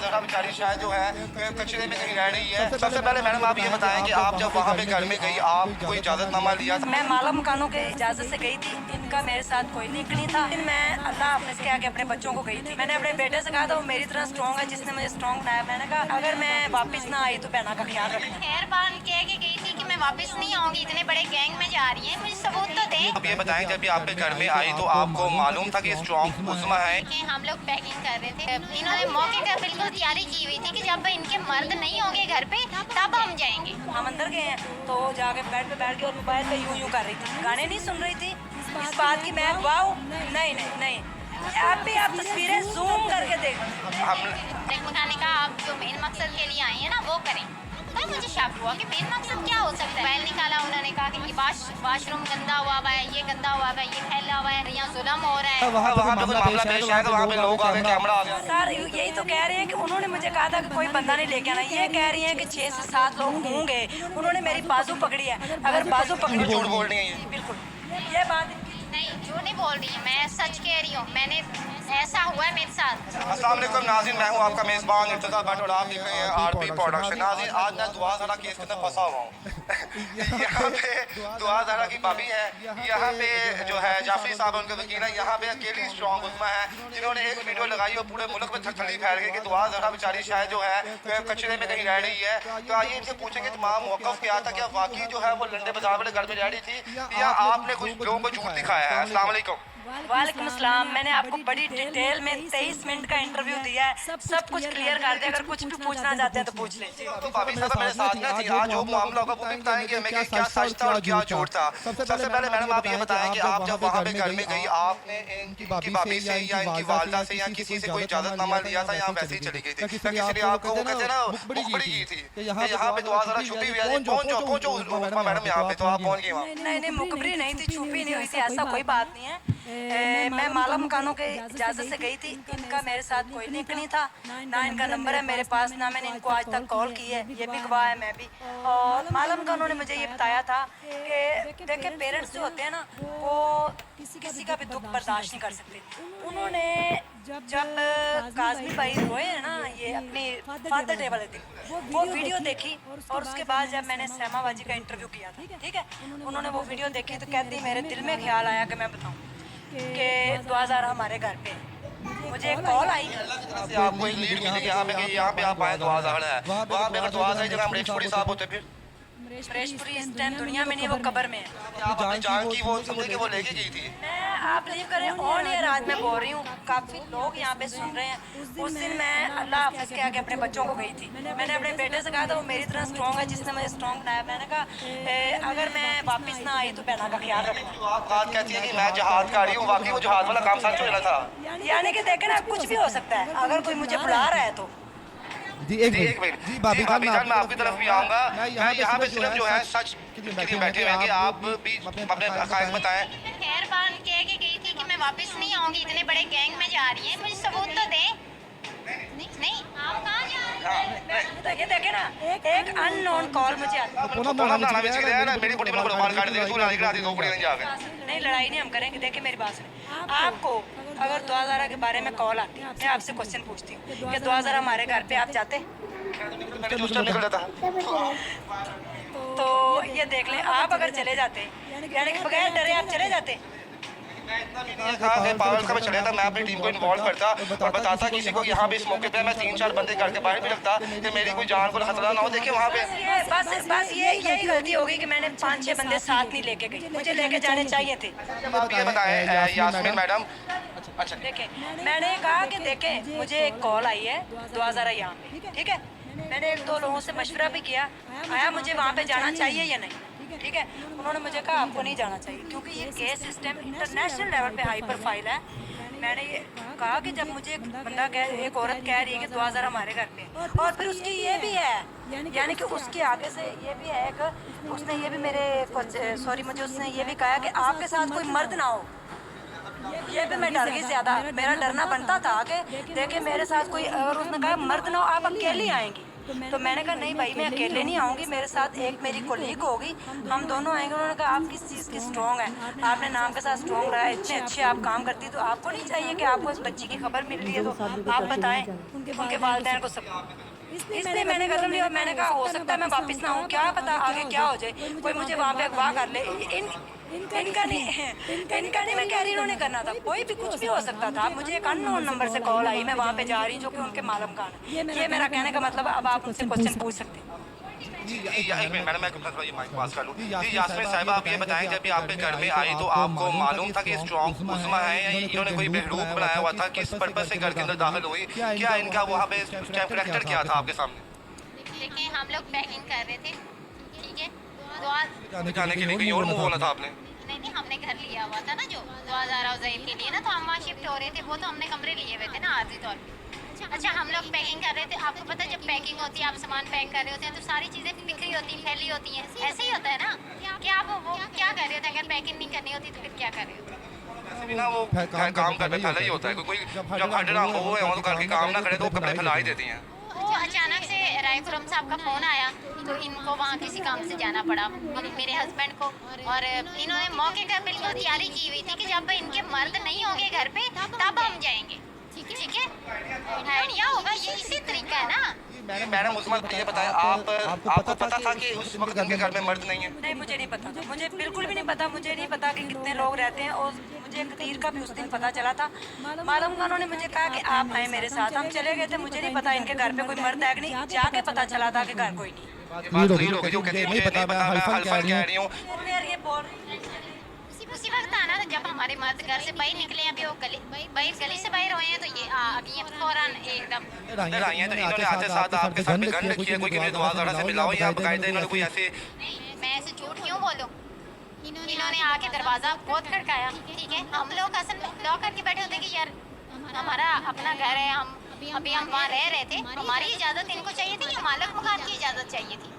ज़रा बेचारी शायद जो है कचरे में कहीं रह रही है। सबसे पहले मैडम आप ये बताएं कि आप जब वहाँ पे घर में गई, आप कोई इजाज़तनामा लिया था? मैं माला मकानों के इजाज़त से गई थी, इनका मेरे साथ कोई लिंक नहीं था। मैं अल्लाह हाफ़िज़ के आगे अपने बच्चों को गई थी। मैंने अपने बेटे से कहा था वो मेरी तरह स्ट्रॉन्ग है जिसने मुझे स्ट्रॉन्ग बनाया। मैंने कहा अगर मैं वापस ना आई तो बहना का ख्याल रखना। खैर बान कह के गई थी कि मैं वापस नहीं आऊंगी, इतने बड़े गैंग में जा रही है, मुझे सबूत तो दे। आप ये बताएं जब भी आपके घर में आई तो आपको मालूम था कि स्ट्रॉन्ग उस्मा है? कि हम लोग पैकिंग कर रहे थे, इन्होंने मौके का बिल्कुल तैयारी की हुई थी कि जब इनके मर्द नहीं होंगे घर पे तब हम जाएंगे। हम अंदर गए हैं तो जाके बेड पे बैठ के और मोबाइल पे यूं कर रही थी, गाने नहीं सुन रही थी। इस बात की मैं वाओ नहीं नहीं नहीं, आप भी आप तस्वीरें जूम करके देख। मकाने का आप जो मेन मकसद के लिए आई है ना वो करें। तब मुझे शक हुआ कि मेन मकसद क्या हो सकता है। मोबाइल निकाला, उन्होंने कहा कि वाशरूम गंदा हुआ है, ये गंदा हुआ है, ये फैला हुआ है, यहाँ जुल्म हो रहा है। वहाँ पे कोई मामला पेश है, वहाँ पे लोग आ गए, कैमरा आ गया। सर यही तो कह रहे हैं कि उन्होंने मुझे कहा था कि कोई बंदा नहीं लेके आना। ये कह रही हैं कि 6 से 7 लोग होंगे। उन्होंने मेरी बाजू पकड़ी है, अगर बाजू पकड़ी झूठ बोल रही है ये। बिल्कुल ये बात नहीं झूठ नहीं बोल रही है, मैं सच कह रही हूँ। मैंने ऐसा हुआ है मेरे साथ। अस्सलाम वालेकुम नाज़रीन, मैं हूँ आपका मेज़बान इर्तिज़ा भट्ट और आप देख रहे हैं आरपी प्रोडक्शन। नाज़रीन आज मैं दुआ ज़रा केस के अंदर फंसा हुआ हूँ। यहाँ पे दुआ ज़रा की भाभी है, यहाँ पे जो है जाफरी साहब उनके वकील है, यहाँ पे अकेली स्ट्रॉन्ग उस्मा है जिन्होंने एक वीडियो लगाई और पूरे मुल्क में थरथरी फैल गई कि दुआ ज़रा बेचारी शायद जो है कचरे में कहीं रह रही है। तो आइए इनसे पूछेंगे तमाम मौक़िफ़ क्या था, क्या वाकई जो है वो लंडे बाजार वाले घर में रह रही थी या आपने कुछ लोगों को झूठ दिखाया है? अस्सलाम वालेकुम। वालेकुम अस्सलाम। मैंने आपको बड़ी डिटेल में 23 मिनट का इंटरव्यू दिया है, सब कुछ क्लियर कर दिया। अगर कुछ भी पूछना चाहते हैं तो पूछ लीजिए। तो भाभी साहब मेरे साथ ना थी, आज जो मामला होगा वो भी बताएंगे हमें कि क्या सच था और क्या झूठ था। सबसे पहले मैडम आप ये बताएं कि आप जब वहाँ पे घर में गई, आपने इनकी भाभी से या इनकी वालदा से या किसी से कोई इजाज़तनामा लिया था या वैसे ही चली गई थी? किसी ने आपको वो कहते हैं ना मुखबरी की थी कि यहाँ पे दुआ ज़रा छुपी हुई है, पहुँचो मैडम यहाँ पे, तो आप पहुँच गए वहाँ? नहीं मुखबरी नहीं थी, छुपी नहीं हुई थी, ऐसा कोई बात नहीं है। मैं माला मकानों के इजाज़त से गई थी, इनका मेरे साथ कोई लिंक नहीं था, ना इनका नंबर है मेरे पास, ना मैंने इनको आज तक कॉल की है। ये भी गवाह है, मैं भी। और माला मकानों ने मुझे ये बताया था कि देखिए पेरेंट्स जो होते हैं ना वो किसी का भी दुख बर्दाश्त नहीं कर सकते। उन्होंने जब काज़मी भाई रोए हैं ना, ये अपनी फादर डे वाले दिन वो वीडियो देखी और उसके बाद जब मैंने सैमा बाजी का इंटरव्यू किया था, ठीक है, उन्होंने वो वीडियो देखी तो कहती मेरे दिल में ख्याल आया कि मैं बताऊँ कि 2000 हमारे घर पे मुझे एक कॉल आई। आपको एक लीड मिली कि यहाँ पे आप आए, दुआ ज़ाहिर है वहाँ पे अगर दुआ सही जगह अमरीशपुरी साहब होते फिर मरेशपुरी इस टाइम दुनिया में नहीं, वो कब्र में है। आप अपनी जान की वो समझे कि वो लेके गई थी। मैं आप बिलीव करें ऑन एयर आज मैं बोल रही हूँ, काफ़ी लोग यहाँ पे सुन रहे हैं। उस दिन मैं अल्लाह हाफ़िज़ के आगे अपने बच्चों को गई थी। मैंने अपने बेटे से कहा था वो मेरी तरह स्ट्रॉन्ग है जिसने मुझे स्ट्रॉन्ग बनाया। मैंने कहा अगर मैं वापस ना आई तो बहना का ख्याल रखना। तो आप बात कहती है कि मैं जहाद का रही हूँ, वाकई वो जहाद वाला काम सच हो रहा था? यानी कि देखें ना कुछ भी हो सकता है अगर कोई मुझे बुला रहा है तो। जी एक मिनट जी भाभी जान मैं आपकी तरफ भी आऊँगा। मैं यहाँ पे सिर्फ जो है सच के लिए बैठे हुए हैं, आप भी अपने हक़ाइक़ बताएं। खैर बान कह के गई थी कि मैं वापस नहीं आऊंगी, इतने बड़े गैंग में जा रही है, मुझे सबूत तो दे। नहीं आप कहाँ जा रहे हैं? देखे ना एक अननोन कॉल मुझे नहीं, लड़ाई नहीं हम करेंगे। देखिए मेरी बात सुनिए, आपको अगर 2000 के बारे में कॉल आती है, मैं आपसे क्वेश्चन पूछती हूँ कि 2000 हमारे घर पे आप जाते? तो ये देख लें, आप अगर चले जाते यानी कि बगैर डरे आप चले जाते। पागल का मैं चले था, मैं अपनी टीम को इन्वॉल्व करता और बताता किसी को यहाँ पे इस मौके पे मैं 3-4 बंदे करके बाहर भी रखता कि मेरी कोई जान को खतरा ना हो। देखिए वहाँ पे बस यही गलती हो गई कि मैंने 5-6 बंदे साथ नहीं लेके गई, मुझे लेके जाने चाहिए थे। आप ये बताएं यास्मीन मैडम, अच्छा देखें मैंने कहा कि देखें मुझे एक कॉल आई है 2000 यहाँ पे, ठीक है, मैंने 1-2 लोगों से मशवरा भी किया, आया मुझे वहाँ पे जाना चाहिए या नहीं, ठीक है। उन्होंने मुझे कहा आपको नहीं जाना चाहिए क्योंकि ये केस सिस्टम इंटरनेशनल लेवल पे हाई प्रोफाइल है। मैंने ये कहा कि जब मुझे एक औरत कह रही है कि 2000 हमारे घर पे, और फिर उसकी ये भी है यानी कि उसके आगे से ये भी है कि उसने ये भी मेरे सॉरी मुझे उसने ये भी कहा कि आपके साथ कोई मर्द ना हो। ये भी मैं डर गई ज़्यादा, मेरा डरना बनता था कि देखे मेरे साथ कोई, और उसने कहा मर्द ना हो, आप अकेली आएंगी। तो मैंने कहा नहीं भाई मैं अकेले नहीं आऊँगी, मेरे साथ एक मेरी कोलीग होगी, हम दोनों आएंगे। उन्होंने कहा आप किस चीज़ की स्ट्रॉन्ग है, आपने नाम के साथ स्ट्रॉन्ग रहा है, इतने अच्छे आप काम करती, तो आपको नहीं चाहिए कि आपको इस बच्ची की खबर मिल रही है तो आप बताएं उनके वालिदैन को सब। इसलिए मैंने कदम लिया और मैंने कहा हो सकता है मैं वापस ना आऊँ, क्या पता आगे क्या हो जाए, कोई मुझे वहाँ पे अगवा कर ले। इनका नहीं मैं कह रही इन्होंने करना था, कोई भी कुछ भी हो सकता था। मुझे एक अननोन नंबर से कॉल आई, मैं वहाँ पे जा रही हूँ जो कि उनके मालूम का है। ये मेरा कहने का मतलब अब आप उनसे क्वेश्चन पूछ सकते हैं। जी एक मिनट मैडम, मैं ये माइक पास कर लूँ। जी यास्मीन साहिबा, आप ये बताएं जब ये आपके घर में आई तो आपको मालूम था कि स्ट्रॉन्ग उस्मा है या इन्होंने कोई बेहरूप बनाया हुआ था, किस पर्पज से घर के अंदर दाखिल हुई, क्या इनका वहाँ पे कैरेक्टर क्या था आपके सामने? देखिए हम लोग पैकिंग कर रहे थे, ठीक है, दुआ जाने के लिए कहीं और मुँह बोला था आपने? नहीं हमने घर लिया हुआ था ना जो 2000 के लिए ना, तो हम वहाँ शिफ्ट हो रहे थे, वो तो हमने कमरे लिए हुए थे ना आर्जी तौर पे। अच्छा हम लोग पैकिंग कर रहे थे, आपको पता है जब पैकिंग होती है, आप सामान पैक कर रहे होते हैं तो सारी चीज़ें बिखरी होती हैं, फैली होती हैं, ऐसे ही होता है ना। क्या आप वो क्या कर रहे थे, अगर पैकिंग नहीं करनी होती तो फिर क्या कर रहे होते? वैसे भी ना वो काम करने फैला ही होता है, कोई जब हटना हो या घर के काम ना करे तो कपड़े फैला ही देती हैं। वो अचानक से रायपुरम साहब का फ़ोन आया तो इनको वहाँ किसी काम से जाना पड़ा, मेरे हस्बैंड को, और इन्होंने मौके का बिल्कुल तैयारी की हुई थी कि जब इनके मर्द नहीं होंगे घर पे तब हम जाएंगे, ठीक है। आइडिया होगा ये, इसी तरीका है ना। मैडम उस्मान ये बताएं, आपको पता था कि उस वक्त उनके घर में मर्द नहीं है? नहीं मुझे नहीं पता था, मुझे बिल्कुल भी नहीं पता। मुझे नहीं पता कि कितने लोग रहते हैं, और मुझे कदीर का भी उस दिन पता चला था। मालूम का उन्होंने मुझे कहा कि आप आए मेरे साथ, हम चले गए थे। मुझे नहीं पता इनके घर पे कोई मर्द है कि नहीं, जाके पता चला था कि घर कोई नहीं। उसी वक्त आना था जब हमारे मर्द घर से बाहर निकले, अभी वो गली से बाहर हुए हैं तो ये आ गई हैं फौरन एकदम। अंदर आई हैं तो इन्होंने आते साथ आपके साथ में गन रखी है, कोई किसी दुआ ज़रा से मिलाओ या बकायदा इन्होंने कोई ऐसे? मैं ऐसे झूठ क्यों बोलूं? इन्होंने आके दरवाज़ा बहुत खड़काया, ठीक है। हम लोग असल में लॉक करके बैठे होते कि यार हमारा अपना घर है, हम अभी हम वहाँ रह रहे थे, हमारी इजाज़त इनको चाहिए थी या मालिक मकान की इजाज़त चाहिए थी?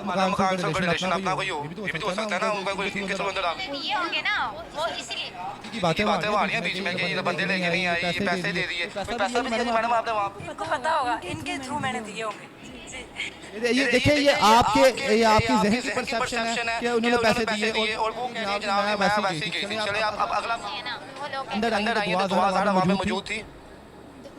मालूम खान से रिलेशन अपना कोई हो, ये भी तो हो सकता है ना, उनका कोई इनके सब अंदर आ ये होंगे ना वो, इसीलिए बातें आ रही हैं बीच में कि ये बंदे लेके नहीं आए, ये पैसे दे दिए, कोई पैसा भी दिया मैडम आपने वहाँ? आपको पता होगा इनके थ्रू मैंने दिए होंगे। ये देखिए ये आपकी ज़हन की परसेप्शन है कि उन्होंने पैसे दिए और वो कह रही जनाब मैं वैसे ही गई थी। चलिए आप अगला अंदर आई तो दुआ ज़रा वहाँ पे मौजूद थी।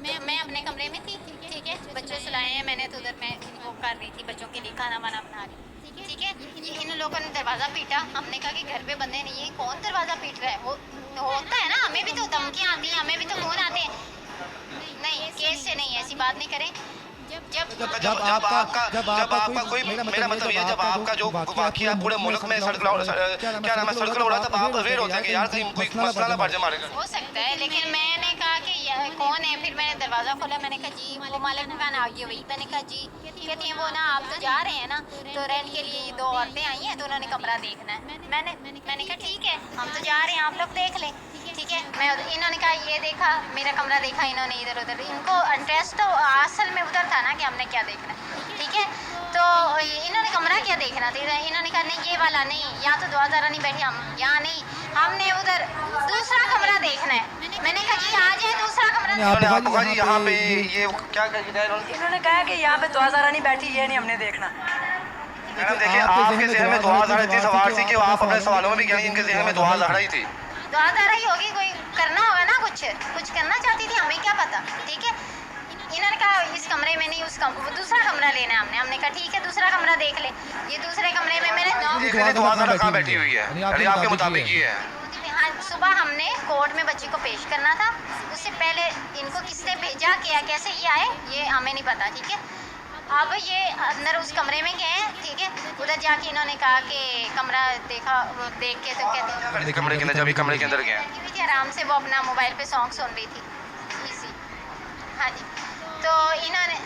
मैं अपने कमरे में थी, ठीक है, बच्चे सुलाए हैं मैंने, तो उधर मैं वो कर रही थी, बच्चों के लिए खाना वाना बना रही, ठीक है। ये इन लोगों ने दरवाज़ा पीटा, हमने कहा कि घर पे बंदे नहीं है, कौन दरवाज़ा पीट रहा है? वो होता है ना, हमें भी तो धमकियाँ आती हैं, हमें भी तो फोन आते हैं। नहीं केस से नहीं, ऐसी बात नहीं करें। जब आपका कोई, मेरा मतलब ये जब आपका जो वाकया पूरे मुल्क में क्या नाम है सर्कल हो रहा था, आप अवेयर होते हैं कि यार कहीं कोई मसला ना पड़ जाए हमारे घर? हो सकता है, लेकिन मैंने कहा कि कौन है, फिर मैंने दरवाज़ा खोला, मैंने कहा जी वो मालिक मकान आ गई हुई, मैंने कहा जी, कहती हैं वो ना आप तो जा रहे हैं ना, तो रेंट के लिए 2 औरतें आई हैं तो उन्होंने कमरा देखना है। मैंने कहा ठीक है हम तो जा रहे हैं, आप लोग देख लें, ठीक है। इन्होंने कहा ये देखा, मेरा कमरा देखा इन्होंने इधर उधर, इनको इंटरेस्ट तो असल में उधर था ना कि हमने क्या देखना है, ठीक है। तो इन्होंने कमरा क्या देखना था, इन्होंने कहा नहीं ये वाला नहीं, यहाँ तो 2000 नहीं बैठी हम, यहाँ नहीं, हमने उधर दूसरा कमरा देखना है। मैंने कहा जी आ जाए दूसरा कमरा। आपको कहा जी यहाँ पे ये क्या इन्होंने कहा कि यहाँ पे 2000 नहीं बैठी, ये नहीं हमने देखना। मैडम देखिए आपके ज़हन में 2000 इतनी सवार थी कि आप अपने सवालों में भी कह रही इनके ज़हन में 2000 ही थी। 2000 ही होगी, कोई करना होगा ना, कुछ करना चाहती थी, हमें क्या पता, ठीक है। इन्होंने कहा इस कमरे में नहीं, दूसरा कमरा लेना है हमने कहा ठीक है दूसरा कमरा देख ले। ये दूसरे कमरे में मैंने 2000 कहाँ बैठी हुई है, यानी आपके मुताबिक ये है? हाँ सुबह हमने कोर्ट में बच्ची को पेश करना था, उससे पहले इनको किसने भेजा, क्या कैसे ये आए ये हमें नहीं पता, ठीक है। अब ये अंदर उस कमरे में गए, ठीक है, उधर जाके इन्होंने कहा कि कमरा देखा, देख के तो कहते कमरे के अंदर, जब कमरे के अंदर गए आराम से वो अपना मोबाइल पे सॉन्ग सुन रही थी, इसी। हाँ जी, तो इन्होंने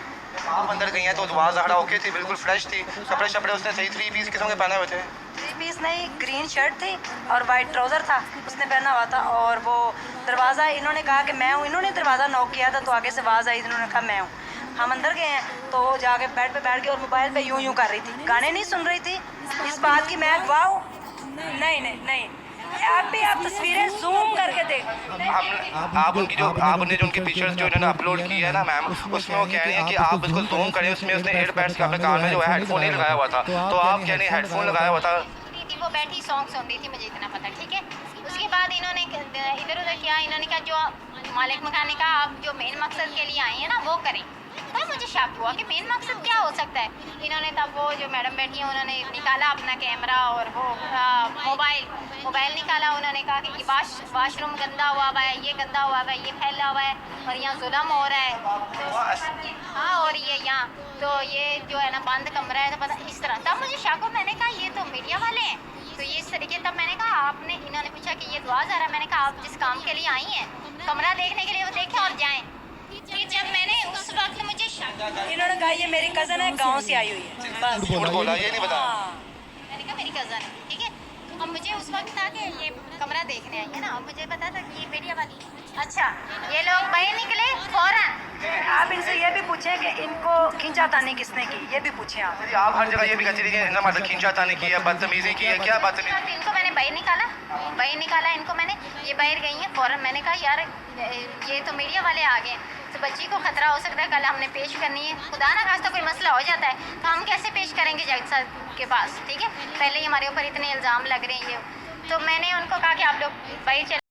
आप अंदर गई हैं तो दुआ ज़हरा ओके थी, बिल्कुल फ्रेश थी, कपड़े शपड़े उसने सही 3 पीस किस्म के पहने हुए थे? 3 पीस नहीं, ग्रीन शर्ट थी और वाइट ट्राउज़र था उसने पहना हुआ था। और वो दरवाज़ा इन्होंने कहा कि मैं हूँ, इन्होंने दरवाज़ा नॉक किया था तो आगे से आवाज़ आई, इन्होंने कहा मैं हूँ। हम अंदर गए हैं तो जाके बेड पे बैठ के और मोबाइल पे यूं कर रही थी, गाने नहीं सुन रही थी। इस बात की मैं गवाह हूँ। नहीं आप भी आप तस्वीरें जूम करके देख। आप उनने जो उनकी पिक्चर्स जो इन्होंने अपलोड की है ना मैम, उसमें वो कह रही है कि आप उसको जूम करें, उसमें उसने एयरबड्स का अपने कान में जो है हेडफोन नहीं लगाया हुआ था, तो आप कह रही हेडफोन लगाया हुआ था। वो बैठी सॉन्ग सुनती थी, मुझे इतना पता, ठीक है। उसके बाद इन्होंने इधर उधर किया, इन्होंने कहा जो मालिक मकान ने कहा आप जो मेन मकसद के लिए आई हैं ना वो करें। तब मुझे शक हुआ कि मेन मकसद क्या हो सकता है। इन्होंने तब वो जो मैडम बैठी हैं उन्होंने निकाला अपना कैमरा और वो मोबाइल निकाला। उन्होंने कहा कि ये वाशरूम गंदा हुआ है, ये गंदा हुआ है, ये फैला हुआ है और यहाँ जुल्म हो रहा है। हाँ, और ये यहाँ तो ये जो है ना बंद कमरा है, तो पता इस तरह। तब मुझे शक हुआ, मैंने कहा ये तो मीडिया वाले हैं, तो ये इस तरीके। तब मैंने कहा आपने, इन्होंने पूछा कि ये दुआ ज़रा, मैंने कहा आप जिस काम के लिए आई हैं कमरा देखने के लिए वो देखें और जाएँ। फिर जब मैंने उस वक्त मुझे शक, इन्होंने कहा ये मेरी कज़न है, गांव से आई हुई है, बस झूठ बोला, ये नहीं बताया। मैंने कहा मेरी कज़न है, ठीक है। अब मुझे उस वक्त था कि ये कमरा देखने आई है ना, अब मुझे पता था कि ये मीडिया वाली। अच्छा, ये लोग बाहर निकले फौरन। आप इनसे ये भी पूछें कि इनको खींचातानी किसने की, ये भी पूछें आप। आप हर जगह ये भी कहती थी कि इनका मतलब खींचातानी की है, बदतमीजी की है, क्या बदतमीजी। इनको मैंने बाहर निकाला इनको मैंने, ये बाहर गई हैं फौरन। मैंने कहा यार ये तो मीडिया वाले आ गए, तो बच्ची को खतरा हो सकता है, कल हमने पेश करनी है, खुदा ना खास्ता कोई मसला हो जाता है तो हम कैसे पेश करेंगे जज साहब के पास, ठीक है। पहले ही हमारे ऊपर इतने इल्ज़ाम लग रहे हैं ये, तो मैंने उनको कहा कि आप लोग बाहर चले।